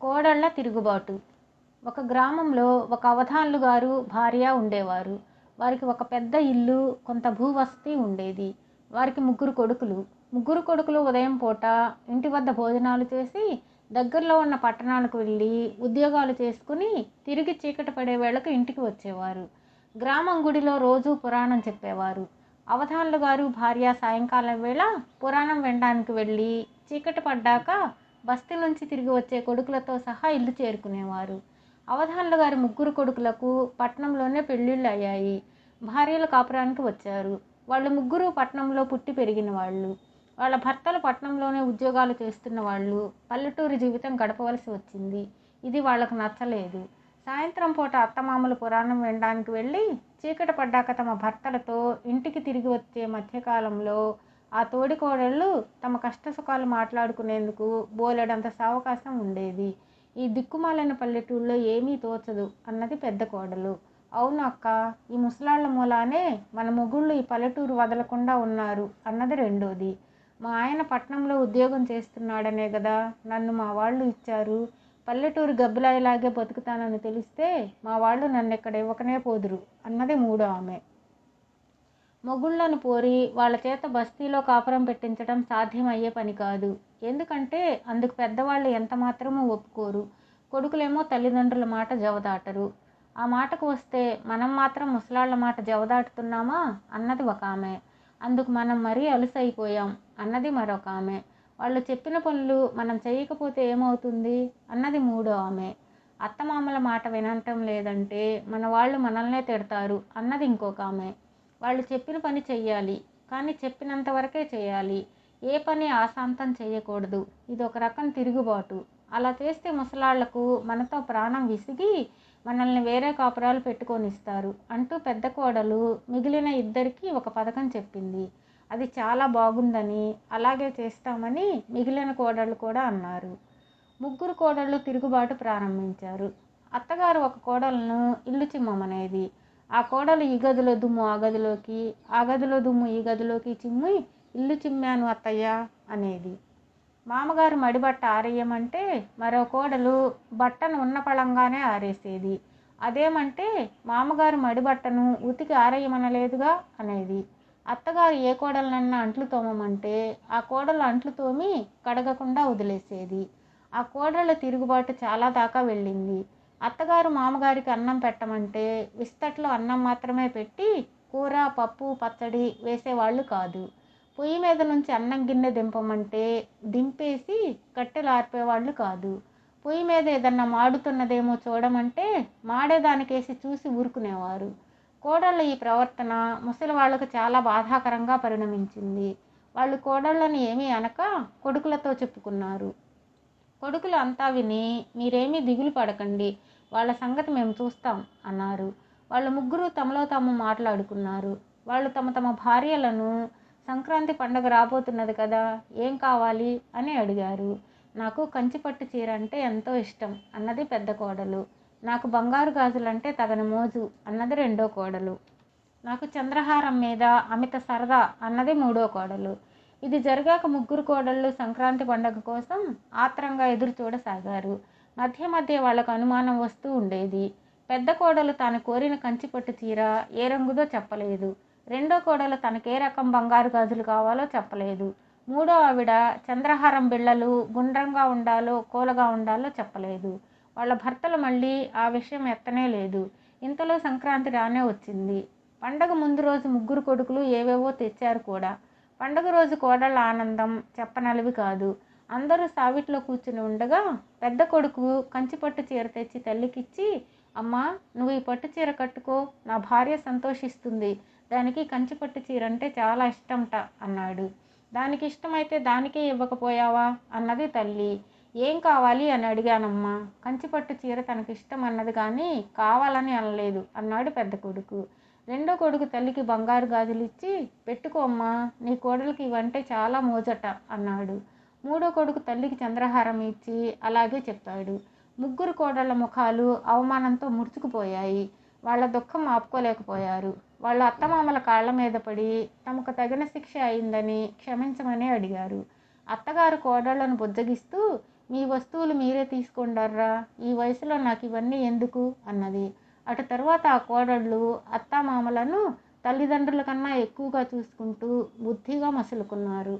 కోడళ్ళ తిరుగుబాటు. ఒక గ్రామంలో ఒక అవధాన్లు గారు భార్య ఉండేవారు. వారికి ఒక పెద్ద ఇల్లు, కొంత భూవసతి ఉండేది. వారికి ముగ్గురు కొడుకులు ఉదయం పూట ఇంటి వద్ద భోజనాలు చేసి దగ్గరలో ఉన్న పట్టణాలకు వెళ్ళి ఉద్యోగాలు చేసుకుని తిరిగి చీకటి పడే వేళకు ఇంటికి వచ్చేవారు. గ్రామం గుడిలో రోజూ పురాణం చెప్పేవారు. అవధాన్లు గారు భార్య సాయంకాలం వేళ పురాణం వినడానికి వెళ్ళి చీకటి పడ్డాక బస్తీ నుంచి తిరిగి వచ్చే కొడుకులతో సహా ఇల్లు చేరుకునేవారు. అవధాన్లు గారి ముగ్గురు కొడుకులకు పట్టణంలోనే పెళ్ళిళ్ళు అయ్యాయి. భార్యలు కాపురానికి వచ్చారు. వాళ్ళు ముగ్గురు పట్టణంలో పుట్టి పెరిగిన వాళ్ళు. వాళ్ళ భర్తలు పట్టణంలోనే ఉద్యోగాలు చేస్తున్న వాళ్ళు. పల్లెటూరు జీవితం గడపవలసి వచ్చింది. ఇది వాళ్లకు నచ్చలేదు. సాయంత్రం పూట అత్తమామలు పురాణం వినడానికి వెళ్ళి చీకటి పడ్డాక తమ భర్తలతో ఇంటికి తిరిగి వచ్చే మధ్యకాలంలో ఆ తోడికోడళ్ళు తమ కష్టసుఖాలు మాట్లాడుకునేందుకు బోలెడంత సావకాశం ఉండేది. ఈ దిక్కుమాలిన పల్లెటూళ్ళలో ఏమీ తోచదు అన్నది పెద్ద కోడలు. అవును అక్క, ఈ ముసలాళ్ల మూలానే మన మొగుళ్ళు ఈ పల్లెటూరు వదలకుండా ఉన్నారు అన్నది రెండోది. మా ఆయన పట్నంలో ఉద్యోగం చేస్తున్నాడనే కదా నన్ను మా వాళ్ళు ఇచ్చారు. పల్లెటూరు గబ్బిలాయిలాగే బతుకుతానని తెలిస్తే మా వాళ్ళు నన్ను ఇక్కడ ఇవ్వకనే పోదురు అన్నది మూడో ఆమె. మొగుళ్లను పోరి వాళ్ళ చేత బస్తీలో కాపురం పెట్టించడం సాధ్యమయ్యే పని కాదు. ఎందుకంటే అందుకు పెద్దవాళ్ళు ఎంత మాత్రమూ ఒప్పుకోరు. కొడుకులేమో తల్లిదండ్రుల మాట జవదాటరు. ఆ మాటకు వస్తే మనం మాత్రం ముసలాళ్ల మాట జవదాటుతున్నామా అన్నది ఒక ఆమె. అందుకు మనం మరీ అలుసైపోయాం అన్నది మరొక ఆమె. వాళ్ళు చెప్పిన పనులు మనం చేయకపోతే ఏమవుతుంది అన్నది మూడో ఆమె. అత్తమామల మాట వినటం లేదంటే మన వాళ్ళు మనల్నే తిడతారు అన్నది ఇంకొక ఆమె. వాళ్ళు చెప్పిన పని చెయ్యాలి, కానీ చెప్పినంత వరకే చేయాలి. ఏ పని ఆశాంతం చేయకూడదు. ఇది ఒక రకం తిరుగుబాటు. అలా చేస్తే ముసలాళ్లకు మనతో ప్రాణం విసిగి మనల్ని వేరే కాపురాలు పెట్టుకొనిస్తారు అంటూ పెద్ద కోడలు మిగిలిన ఇద్దరికి ఒక పథకం చెప్పింది. అది చాలా బాగుందని, అలాగే చేస్తామని మిగిలిన కోడళ్ళు కూడా అన్నారు. ముగ్గురు కోడళ్ళు తిరుగుబాటు ప్రారంభించారు. అత్తగారు ఒక కోడలను ఇల్లు చిమ్మమనేది. ఆ కోడలు ఈ గదిలో దుమ్ము ఆ గదిలోకి, ఆ గదిలో దుమ్ము ఈ గదిలోకి చిమ్మి ఇల్లు చిమ్మాను అత్తయ్య అనేది. మామగారు మడిబట్ట ఆరేయమంటే మరో కోడలు బట్టను ఉన్న పళంగానే ఆరేసేది. అదేమంటే మామగారు మడిబట్టను ఉతికి ఆరేయమనలేదుగా అనేది. అత్తగారు ఏ కోడలనన్నా అంట్లు తోమమంటే ఆ కోడలు అంట్లు తోమి కడగకుండా వదిలేసేది. ఆ కోడళ్ళ తిరుగుబాటు చాలా దాకా వెళ్ళింది. అత్తగారు మామగారికి అన్నం పెట్టమంటే విస్తట్లో అన్నం మాత్రమే పెట్టి కూర, పప్పు, పచ్చడి వేసేవాళ్ళు కాదు. పొయ్యి మీద నుంచి అన్నం గిన్నె దింపమంటే దింపేసి కట్టెలు ఆర్పేవాళ్ళు కాదు. పొయ్యి మీద ఏదన్నా మాడుతున్నదేమో చూడమంటే మాడేదానికేసి చూసి ఊరుకునేవారు. కోడళ్ళ ఈ ప్రవర్తన ముసలి వాళ్లకు చాలా బాధాకరంగా పరిణమించింది. వాళ్ళు కోడళ్ళని ఏమీ అనక కొడుకులతో చెప్పుకున్నారు. కొడుకులు అంతా విని మీరేమీ దిగులు పడకండి, వాళ్ళ సంగతి మేము చూస్తాం అన్నారు. వాళ్ళు ముగ్గురు తమలో తాము మాట్లాడుకున్నారు. వాళ్ళు తమ తమ భార్యలను సంక్రాంతి పండుగ రాబోతున్నది కదా, ఏం కావాలి అని అడిగారు. నాకు కంచిపట్టు చీర అంటే ఎంతో ఇష్టం అన్నది పెద్ద కోడలు. నాకు బంగారు గాజులంటే తగని మోజు అన్నది రెండో కోడలు. నాకు చంద్రహారం మీద అమిత సరదా అన్నది మూడో కోడలు. ఇది జరిగాక ముగ్గురు కోడళ్ళు సంక్రాంతి పండుగ కోసం ఆత్రంగా ఎదురు చూడసాగారు. మధ్య మధ్య వాళ్లకు అనుమానం వస్తూ ఉండేది. పెద్ద కోడలు తాను కోరిన కంచిపట్టు చీర ఏ రంగుదో చెప్పలేదు. రెండో కోడలు తనకే రకం బంగారు గాజులు కావాలో చెప్పలేదు. మూడో ఆవిడ చంద్రహారం బిళ్ళలు గుండ్రంగా ఉండాలో కోలగా ఉండాలో చెప్పలేదు. వాళ్ళ భర్తలు మళ్ళీ ఆ విషయం ఎత్తనే లేదు. ఇంతలో సంక్రాంతి రానే వచ్చింది. పండగ ముందు రోజు ముగ్గురు కొడుకులు ఏవేవో తెచ్చారు కూడా. పండగ రోజు కోడళ్ళ ఆనందం చెప్పనలవి కాదు. అందరూ సావిట్లో కూర్చుని ఉండగా పెద్ద కొడుకు కంచిపట్టు చీర తెచ్చి తల్లికిచ్చి, అమ్మా నువ్వు ఈ పట్టు చీర కట్టుకో, నా భార్య సంతోషిస్తుంది, దానికి కంచిపట్టు చీర అంటే చాలా ఇష్టంట అన్నాడు. దానికి ఇష్టమైతే దానికే ఇవ్వకపోయావా అన్నది తల్లి. ఏం కావాలి అని అడిగానమ్మా, కంచిపట్టు చీర తనకిష్టం అన్నది కానీ కావాలని అనలేదు అన్నాడు పెద్ద కొడుకు. రెండో కొడుకు తల్లికి బంగారు గాజులిచ్చి, పెట్టుకోమ్మా, నీ కోడలికి ఇవంటే చాలా మోజట అన్నాడు. మూడో కొడుకు తల్లికి చంద్రహారం ఇచ్చి అలాగే చెప్పాడు. ముగ్గురు కోడళ్ళ ముఖాలు అవమానంతో ముడుచుకుపోయాయి. వాళ్ళ దుఃఖం ఆపుకోలేకపోయారు. వాళ్ళ అత్తమామల కాళ్ల మీద పడి తమకు తగిన శిక్ష అయిందని క్షమించమని అడిగారు. అత్తగారు కోడళ్లను బుజ్జగిస్తూ, మీ వస్తువులు మీరే తీసుకొండర్రా, ఈ వయసులో నాకు ఇవన్నీ ఎందుకు అన్నది. అటు తర్వాత ఆ కోడళ్ళు అత్తామామలను తల్లిదండ్రుల కన్నా ఎక్కువగా చూసుకుంటూ బుద్ధిగా మసులుకున్నారు.